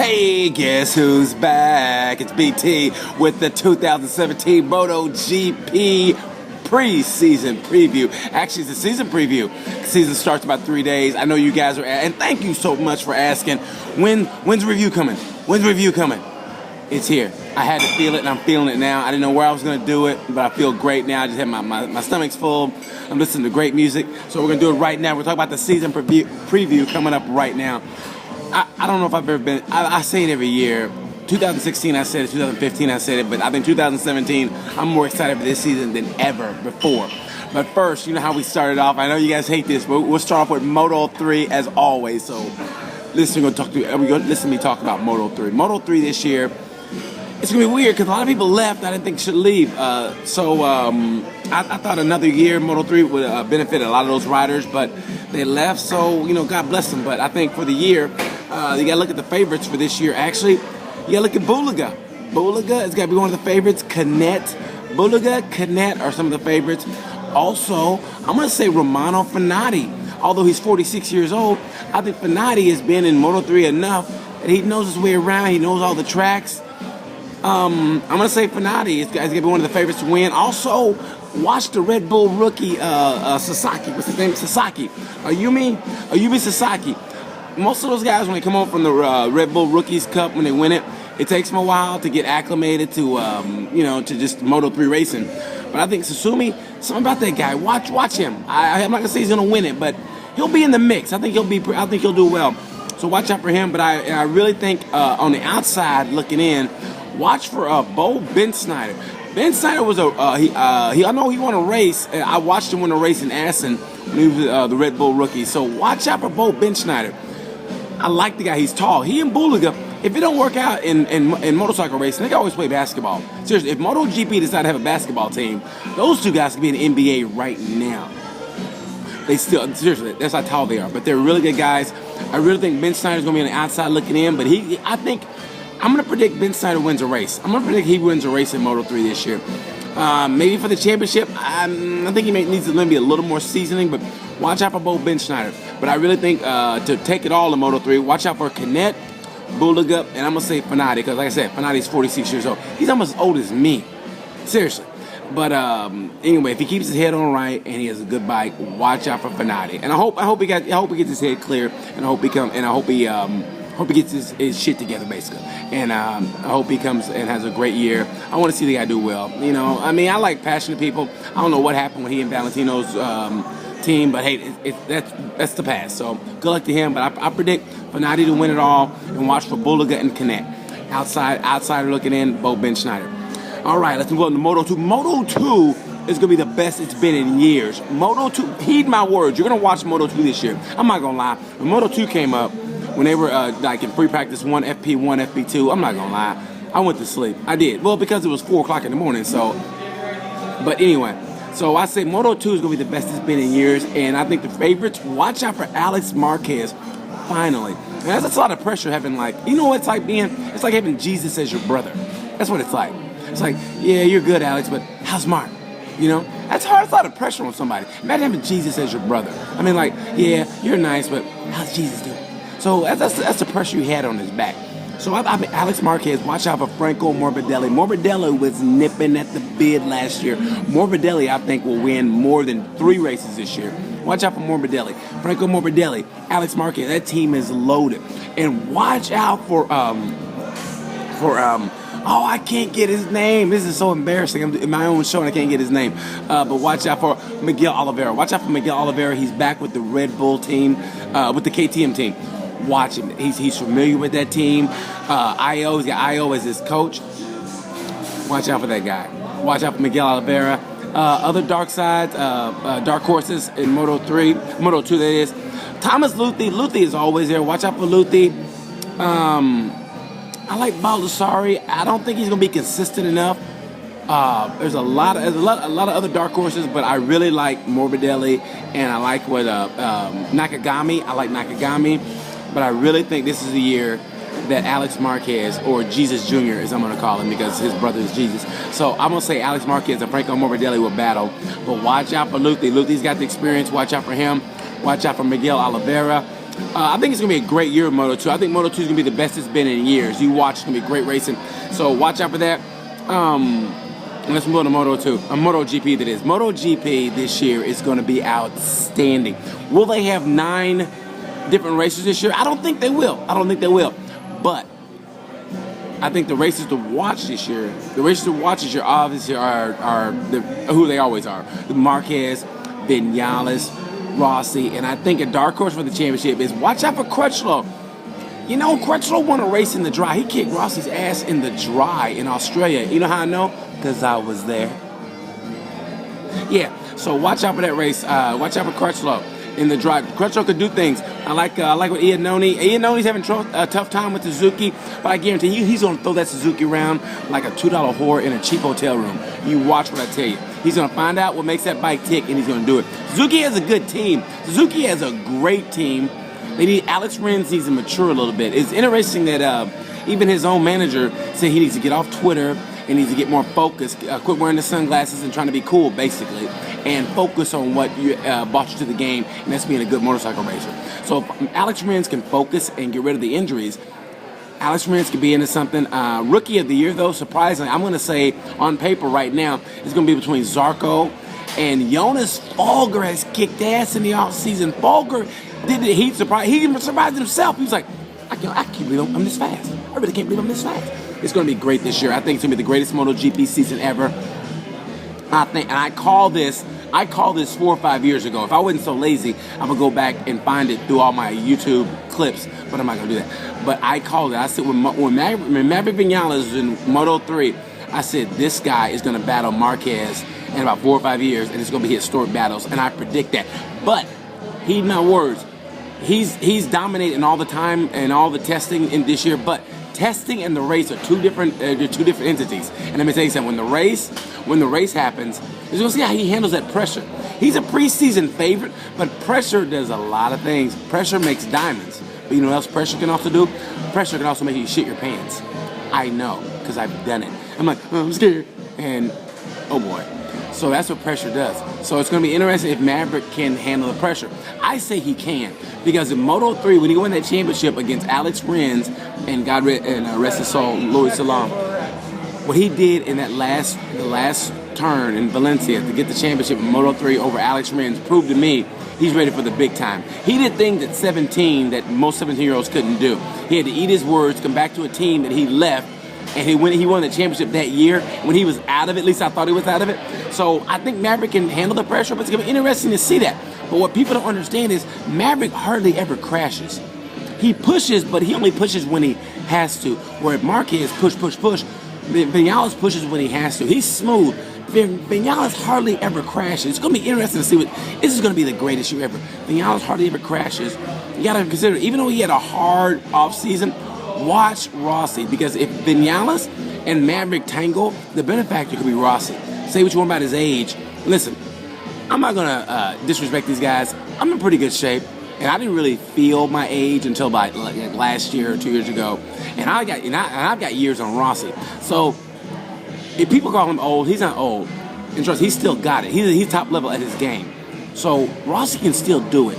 Hey, guess who's back? It's BT with the 2017 MotoGP preseason preview. Actually, it's a season preview. The season starts about 3 days. I know you guys are, and thank you so much for asking. When's the review coming? When's the review coming? It's here. I had to feel it, and I'm feeling it now. I didn't know where I was going to do it, but I feel great now. I just had my stomach's full. I'm listening to great music, so we're going to do it right now. We're talking about the season preview coming up right now. I don't know if I've ever been, I say it every year. 2016 I said it, 2015 I said it, but I think 2017 I'm more excited for this season than ever before. But first, you know how we started off. I know you guys hate this, but we'll start off with Moto 3 as always. So listen, we're going to listen to me talk about Moto 3. Moto 3 this year, it's going to be weird because a lot of people left I didn't think should leave. I thought another year Moto 3 would benefit a lot of those riders, but they left, so, God bless them. But I think for the year, you got to look at the favorites for this year. Actually, you got to look at Bulega. Bulega is got to be one of the favorites. Bulega, Canet are some of the favorites. Also, I'm going to say Romano Fenati. Although he's 46 years old, I think Fenati has been in Moto 3 enough that he knows his way around. He knows all the tracks. I'm going to say Fenati is going to be one of the favorites to win. Also, watch the Red Bull rookie Sasaki. What's his name? Sasaki. Ayumu Sasaki. Most of those guys, when they come home from the Red Bull Rookies Cup, when they win it, it takes them a while to get acclimated to, to just Moto 3 racing. But I think Suzuki, something about that guy. Watch him. I'm not gonna say he's gonna win it, but he'll be in the mix. I think he'll do well. So watch out for him. But I really think on the outside looking in, watch for Bo Bendsneyder. Bendsneyder was I know he won a race. I watched him win a race in Assen when he was the Red Bull rookie. So watch out for Bo Bendsneyder. I like the guy. He's tall. He and Bulega, if it don't work out in motorcycle racing, they can always play basketball. Seriously, if MotoGP decide to have a basketball team, those two guys could be in the NBA right now. Seriously, that's how tall they are. But they're really good guys. I really think Bendsneyder's going to be on the outside looking in. But I'm going to predict Bendsneyder wins a race. I'm going to predict he wins a race in Moto 3 this year. Maybe for the championship, I think he needs to be a little more seasoning, but watch out for Bo Bendsneyder. But I really think to take it all in Moto 3, watch out for Canet, Bulega, and I'm going to say Fenati, because like I said, Fenati's 46 years old. He's almost as old as me. Seriously. But anyway, if he keeps his head on right and he has a good bike, watch out for Fenati. And I hope he gets his head clear, and I hope he gets his shit together, basically. And I hope he comes and has a great year. I want to see the guy do well. I like passionate people. I don't know what happened when he and Valentino's team, but hey, that's the past. So good luck to him. But I predict Fenati to win it all, and watch for Bulega and Canet. Outsider looking in, Bo Bendsneyder. All right, let's move on to Moto 2. Moto 2 is going to be the best it's been in years. Moto 2, heed my words. You're going to watch Moto 2 this year. I'm not going to lie. When Moto 2 came up, when they were in free practice 1, FP1, FP2, I'm not going to lie. I went to sleep. I did. Well, because it was 4 o'clock in the morning, so. But anyway, so I say Moto 2 is going to be the best it's been in years, and I think the favorites, watch out for Alex Marquez, finally. And that's a lot of pressure having, it's like having Jesus as your brother. That's what it's like. It's like, yeah, you're good, Alex, but how's Mark? That's hard. It's a lot of pressure on somebody. Imagine having Jesus as your brother. Yeah, you're nice, but how's Jesus doing? So that's the pressure he had on his back. So Alex Marquez, watch out for Franco Morbidelli. Morbidelli was nipping at the bid last year. Morbidelli, I think, will win more than 3 races this year. Watch out for Morbidelli. Franco Morbidelli, Alex Marquez, that team is loaded. And watch out for I can't get his name. This is so embarrassing. I'm in my own show and I can't get his name. But watch out for Miguel Oliveira. Watch out for Miguel Oliveira. He's back with the Red Bull team, with the KTM team. Watch him. He's familiar with that team. He's got Io as his coach. Watch out for that guy. Watch out for Miguel Oliveira. Other dark horses in Moto 2 that is. Thomas Luthi. Luthi is always there. Watch out for Luthi. I like Baldassari. I don't think he's gonna be consistent enough. There's a lot of other dark horses, but I really like Morbidelli, and I like Nakagami. I like Nakagami, but I really think this is the year that Alex Marquez, or Jesus Jr. as I'm gonna call him because his brother is Jesus. So I'm gonna say Alex Marquez and Franco Morbidelli will battle, but watch out for Luthi. Luthi's got the experience. Watch out for him. Watch out for Miguel Oliveira. I think it's going to be a great year of Moto 2. I think Moto 2 is going to be the best it's been in years. You watch, it's going to be great racing. So watch out for that. Let's move on to Moto 2. MotoGP, that is. MotoGP this year is going to be outstanding. Will they have 9 different races this year? I don't think they will. But I think the races to watch this year, obviously are who they always are. Marquez, Vinales, Rossi, and I think a dark horse for the championship is watch out for Crutchlow. You know, Crutchlow won a race in the dry. He kicked Rossi's ass in the dry in Australia. You know how I know? Because I was there. Yeah, so watch out for that race. Watch out for Crutchlow in the dry. Crutchlow could do things. I like what Iannone. Iannone's having a tough time with Suzuki, but I guarantee you he's going to throw that Suzuki around like a $2 whore in a cheap hotel room. You watch what I tell you. He's going to find out what makes that bike tick, and he's going to do it. Suzuki has a good team. Suzuki has a great team. They need Alex Rins needs to mature a little bit. It's interesting that even his own manager said he needs to get off Twitter and needs to get more focused, quit wearing the sunglasses and trying to be cool, basically, and focus on what brought you to the game, and that's being a good motorcycle racer. So if Alex Rins can focus and get rid of the injuries, Alex Rins could be into something. Rookie of the year, though, surprisingly, I'm going to say on paper right now, it's going to be between Zarco and Jonas Folger has kicked ass in the offseason. Folger he surprised himself. He was like, I can't believe I'm this fast. I really can't believe I'm this fast. It's going to be great this year. I think it's going to be the greatest MotoGP season ever. I call this 4 or 5 years ago. If I wasn't so lazy, I'm going to go back and find it through all my YouTube clips, but I'm not going to do that. But I called it. I said when Maverick Vinales was in Moto 3, I said this guy is going to battle Marquez in about 4 or 5 years, and it's going to be historic battles, and I predict that. But heed my words. He's dominating all the time and all the testing in this year, but testing and the race are two different entities. And let me tell you something. When the race happens, you're gonna see how he handles that pressure. He's a preseason favorite, but pressure does a lot of things. Pressure makes diamonds. But you know what else pressure can also do? Pressure can also make you shit your pants. I know, because I've done it. I'm like, oh, I'm scared, and oh boy. So that's what pressure does. So it's going to be interesting if Maverick can handle the pressure. I say he can, because in Moto 3, when he won that championship against Alex Rins and rest his soul, Luis Salam, what he did in the last turn in Valencia to get the championship in Moto 3 over Alex Rins proved to me he's ready for the big time. He did things at 17 that most 17-year-olds couldn't do. He had to eat his words, come back to a team that he left, and he won the championship that year when he was out of it. At least I thought he was out of it. So I think Maverick can handle the pressure, but it's going to be interesting to see that. But what people don't understand is Maverick hardly ever crashes. He pushes, but he only pushes when he has to. Where Marquez push. Vinales pushes when he has to. He's smooth. Vinales hardly ever crashes. It's going to be interesting to see this is going to be the greatest year ever. Vinales hardly ever crashes. You got to consider, even though he had a hard offseason, watch Rossi, because if Vinales and Maverick tangle, the benefactor could be Rossi. Say what you want about his age. Listen, I'm not going to disrespect these guys. I'm in pretty good shape, and I didn't really feel my age until like last year or 2 years ago. And I've got years on Rossi. So if people call him old, he's not old. And trust, he's still got it. He's top level at his game. So Rossi can still do it.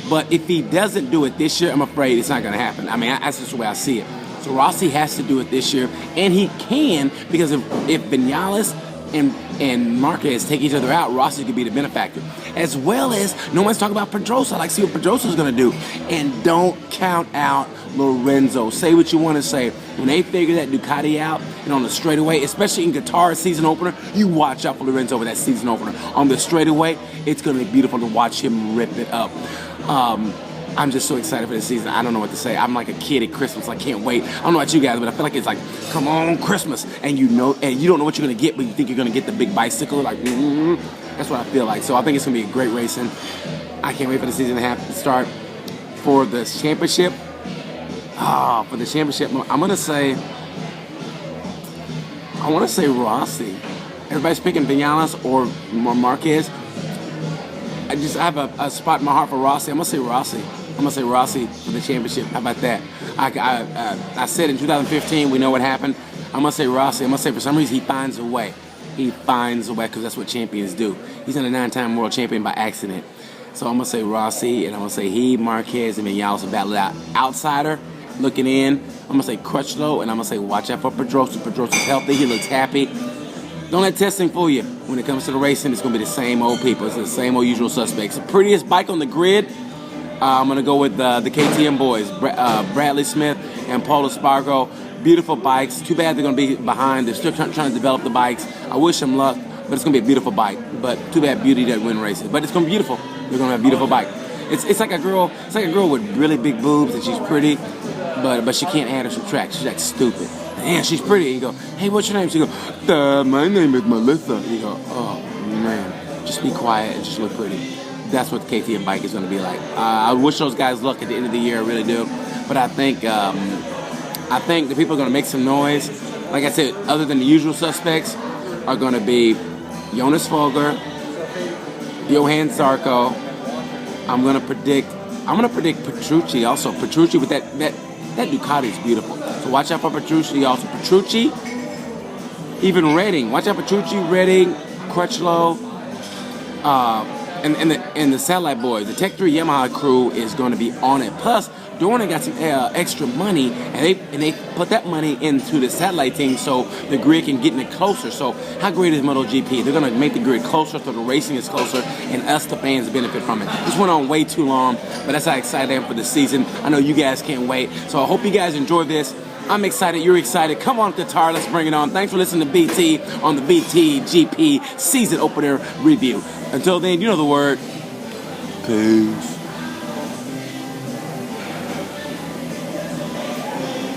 But if he doesn't do it this year, I'm afraid it's not going to happen. I mean, that's just the way I see it. So Rossi has to do it this year, and he can, because if Vinales and Marquez take each other out, Rossi could be the benefactor. As well as, no one's talking about Pedrosa. I like to see what Pedrosa's going to do. And don't count out Lorenzo. Say what you want to say. When they figure that Ducati out and on the straightaway, especially in Qatar's season opener, you watch out for Lorenzo with that season opener. On the straightaway, it's going to be beautiful to watch him rip it up. I'm just so excited for this season. I don't know what to say. I'm like a kid at Christmas. I can't wait. I don't know about you guys, but I feel like it's like, come on, Christmas. And you don't know what you're going to get, but you think you're going to get the big bicycle. Like, that's what I feel like. So I think it's going to be a great racing. I can't wait for the season to start. For the championship, I'm going to say Rossi. Everybody's picking Vinales or Marquez. I have a spot in my heart for Rossi. I'm going to say Rossi. I'm going to say Rossi for the championship. How about that? I said in 2015, we know what happened. I'm going to say Rossi. I'm going to say for some reason he finds a way. He finds a way, because that's what champions do. He's not a 9-time world champion by accident. So I'm going to say Rossi, and I'm going to say he, Marquez, and Vinales battle it out. Outsider, looking in, I'm going to say Crutchlow, and I'm going to say watch out for Pedrosa. Pedrosa's healthy. He looks happy. Don't let testing fool you. When it comes to the racing, it's going to be the same old people. It's the same old usual suspects. The prettiest bike on the grid, I'm going to go with the KTM boys, Bradley Smith and Paul Espargaro. Beautiful bikes. Too bad they're going to be behind. They're still trying to develop the bikes. I wish them luck, but it's going to be a beautiful bike. But too bad Beauty doesn't win races. But it's going to be beautiful. They're going to have a beautiful bike. It's like a girl. It's like a girl with really big boobs, and she's pretty, but she can't add or subtract. She's like stupid. Man, she's pretty. You go, hey, what's your name? She go, my name is Melissa. You go, oh man, just be quiet and just look pretty. That's what the KTM bike is going to be like. I wish those guys luck at the end of the year. I really do. But I think the people are going to make some noise. Like I said, other than the usual suspects, are going to be Jonas Folger, Johan Zarco. I'm going to predict Petrucci also. Petrucci with that Ducati is beautiful. So watch out for Petrucci also. Petrucci, even Redding. Watch out Petrucci, Redding, Crutchlow, and the Satellite Boys. The Tech 3 Yamaha crew is going to be on it. Plus, Dorna got some extra money, and they put that money into the satellite team so the grid can get it closer. So how great is MotoGP? They're going to make the grid closer so the racing is closer, and us, the fans, benefit from it. This went on way too long, but that's how excited I am for the season. I know you guys can't wait. So I hope you guys enjoy this. I'm excited. You're excited. Come on, Qatar. Let's bring it on. Thanks for listening to BT on the BT GP season opener review. Until then, you know the word. Peace.